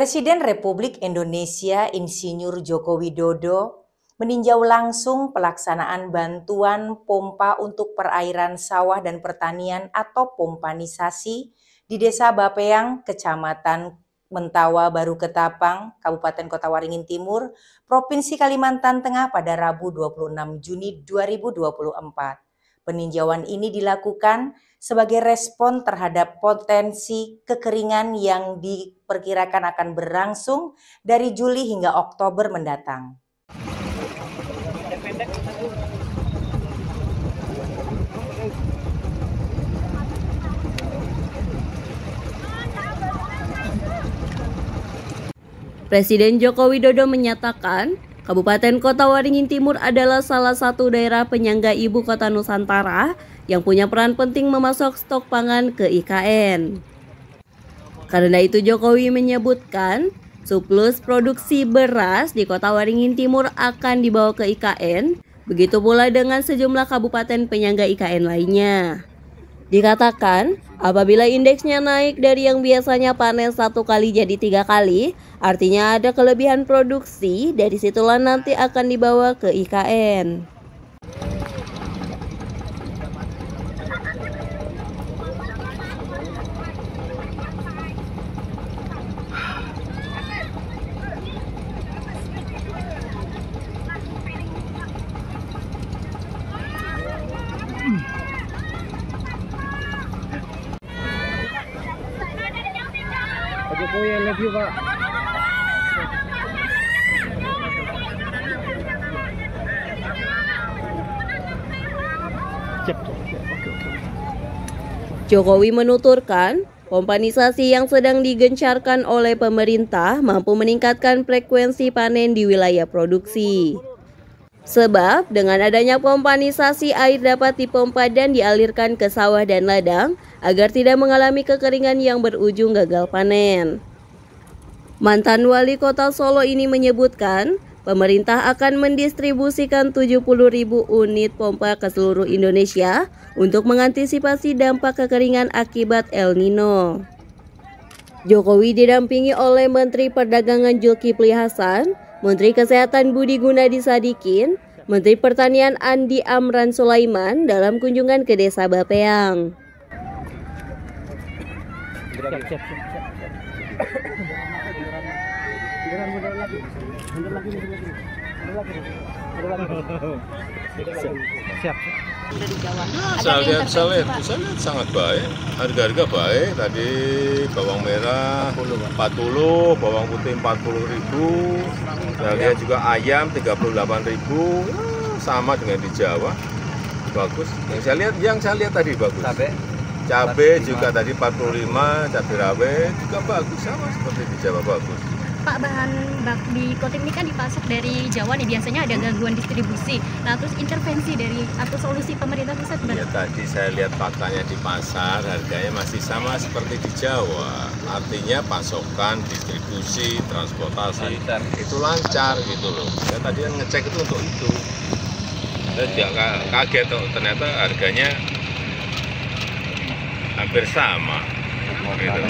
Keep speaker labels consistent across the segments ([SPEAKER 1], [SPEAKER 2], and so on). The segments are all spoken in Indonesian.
[SPEAKER 1] Presiden Republik Indonesia Insinyur Joko Widodo meninjau langsung pelaksanaan bantuan pompa untuk perairan sawah dan pertanian atau pompanisasi di Desa Bapeang, Kecamatan Mentawa, Baru Ketapang, Kabupaten Kota Waringin Timur, Provinsi Kalimantan Tengah pada Rabu 26 Juni 2024. Peninjauan ini dilakukan sebagai respon terhadap potensi kekeringan yang diperkirakan akan berlangsung dari Juli hingga Oktober mendatang.
[SPEAKER 2] Presiden Joko Widodo menyatakan, Kabupaten Kota Waringin Timur adalah salah satu daerah penyangga ibu kota Nusantara yang punya peran penting memasok stok pangan ke IKN. Karena itu Jokowi menyebutkan, surplus produksi beras di Kota Waringin Timur akan dibawa ke IKN, begitu pula dengan sejumlah kabupaten penyangga IKN lainnya. Dikatakan, apabila indeksnya naik dari yang biasanya panen 1 kali jadi 3 kali, artinya ada kelebihan produksi, dari situlah nanti akan dibawa ke IKN.
[SPEAKER 3] Pak Jokowi, I love you, Pak.
[SPEAKER 2] Jokowi menuturkan, pompanisasi yang sedang digencarkan oleh pemerintah mampu meningkatkan frekuensi panen di wilayah produksi. Sebab dengan adanya pompanisasi, air dapat dipompa dan dialirkan ke sawah dan ladang agar tidak mengalami kekeringan yang berujung gagal panen. Mantan Wali Kota Solo ini menyebutkan, pemerintah akan mendistribusikan 70.000 unit pompa ke seluruh Indonesia untuk mengantisipasi dampak kekeringan akibat El Nino. Jokowi didampingi oleh Menteri Perdagangan Zulkifli Hasan, Menteri Kesehatan Budi Gunadi Sadikin, Menteri Pertanian Andi Amran Sulaiman dalam kunjungan ke Desa Bapeang.
[SPEAKER 4] Saya lihat sangat baik, harga baik. Tadi bawang merah 40, bawang putih 40.000. Saya lihat juga ayam 38.000, sama dengan di Jawa. Bagus. Yang saya lihat tadi bagus. Cabai juga tadi 45, cabai rawit juga bagus, sama seperti di Jawa, bagus.
[SPEAKER 5] Pak, bahan di Kotim ini kan dipasok dari Jawa nih, biasanya ada gangguan distribusi. Nah, terus intervensi dari atau solusi pemerintah pusat
[SPEAKER 4] Ya, tadi saya lihat faktanya di pasar, harganya masih sama seperti di Jawa. Artinya pasokan, distribusi, transportasi itu lancar gitu loh. Saya tadi ngecek itu untuk itu. Saya juga kaget tuh, ternyata harganya hampir sama. Gitu.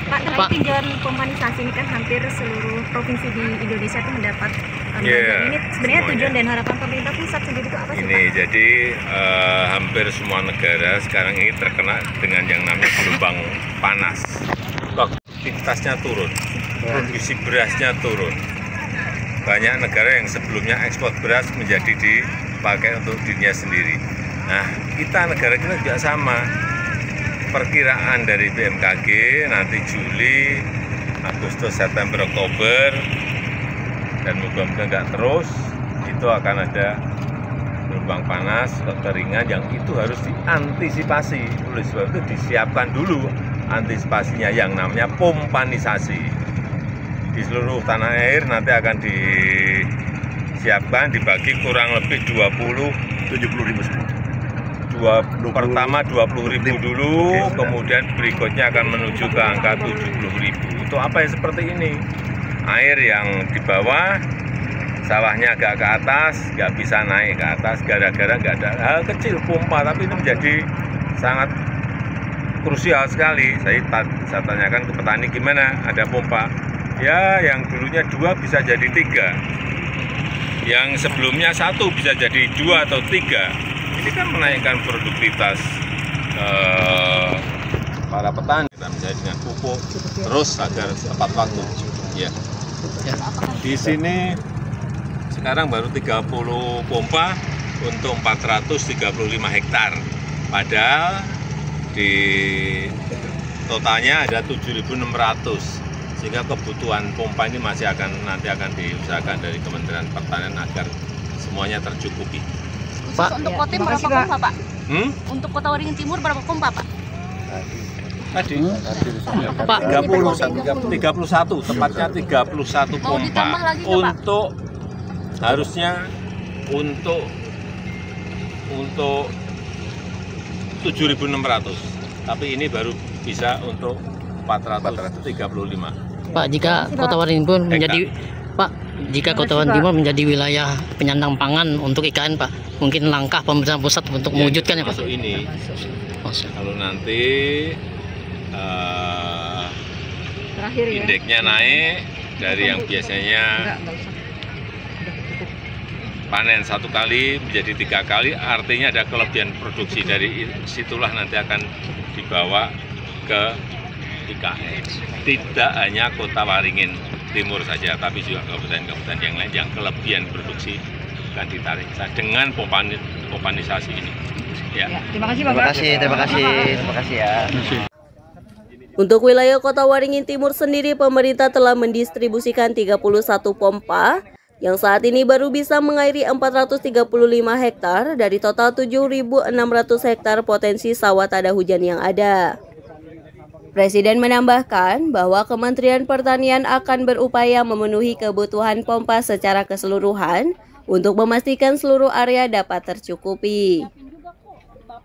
[SPEAKER 5] Pak, terkait tinjauan pompanisasi ini kan hampir seluruh provinsi di Indonesia itu mendapat ini sebenarnya tujuan dan harapan pemerintah pusat sendiri itu apa sih,
[SPEAKER 4] ini,
[SPEAKER 5] Pak?
[SPEAKER 4] Jadi hampir semua negara sekarang ini terkena dengan yang namanya gelombang panas. Produktivitasnya turun, produksi berasnya turun. Banyak negara yang sebelumnya ekspor beras menjadi dipakai untuk dirinya sendiri. Nah, negara kita juga sama. Perkiraan dari BMKG nanti Juli, Agustus, September, Oktober, dan moga-moga nggak terus, itu akan ada gelombang panas, kekeringan yang itu harus diantisipasi. Oleh sebab itu disiapkan dulu antisipasinya yang namanya pompanisasi. Di seluruh tanah air nanti akan disiapkan, dibagi kurang lebih 70.000 semua. Pertama 20.000 dulu, kemudian berikutnya akan menuju ke angka 70.000. Itu apa yang seperti ini? Air yang di bawah, sawahnya agak ke atas, nggak bisa naik ke atas gara-gara nggak ada hal kecil pompa, tapi ini menjadi sangat krusial sekali. Saya tanyakan ke petani gimana, ada pompa. Ya, yang dulunya 2 bisa jadi 3. Yang sebelumnya 1 bisa jadi 2 atau 3. Ini kan menaikkan produktivitas para petani. Kita misalnya dengan pupuk terus agar tepat waktu. Ya. Di sini sekarang baru 30 pompa untuk 435 hektar. Padahal di totalnya ada 7.600. Sehingga kebutuhan pompa ini nanti akan diusahakan dari Kementerian Pertanian agar semuanya tercukupi.
[SPEAKER 5] Pak, untuk Kotem berapa pompa, Pak? Untuk Kota Waringin Timur berapa pompa, Pak?
[SPEAKER 4] Tadi Pak 31, tepatnya 31 pompa untuk harusnya untuk 7.600. Tapi ini baru bisa untuk 435.
[SPEAKER 6] Pak, jika Kota Waringin Timur menjadi wilayah penyandang pangan untuk IKN, Pak, mungkin langkah pemerintah pusat untuk mewujudkan ya, Pak?
[SPEAKER 4] Masuk ini. Kalau nanti indeksnya naik dari yang biasanya panen 1 kali menjadi 3 kali, artinya ada kelebihan produksi. Dari situlah nanti akan dibawa ke IKN. Tidak hanya Kota Waringin Timur saja, tapi juga kabupaten-kabupaten yang lain yang kelebihan produksi akan ditarik dengan pompanisasi ini. Ya.
[SPEAKER 3] Terima kasih Bapak. Terima kasih ya.
[SPEAKER 2] Untuk wilayah Kota Waringin Timur sendiri, pemerintah telah mendistribusikan 31 pompa yang saat ini baru bisa mengairi 435 hektar dari total 7.600 hektar potensi sawah tada hujan yang ada. Presiden menambahkan bahwa Kementerian Pertanian akan berupaya memenuhi kebutuhan pompa secara keseluruhan untuk memastikan seluruh area dapat tercukupi.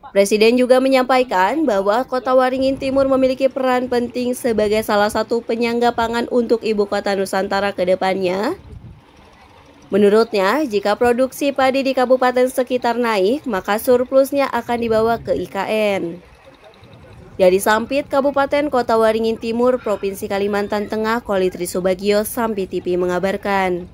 [SPEAKER 2] Presiden juga menyampaikan bahwa Kota Waringin Timur memiliki peran penting sebagai salah satu penyangga pangan untuk Ibu Kota Nusantara ke depannya. Menurutnya, jika produksi padi di kabupaten sekitar naik, maka surplusnya akan dibawa ke IKN. Dari Sampit, Kabupaten Kota Waringin Timur, Provinsi Kalimantan Tengah, Kolitri Subagio, Sampit TV mengabarkan.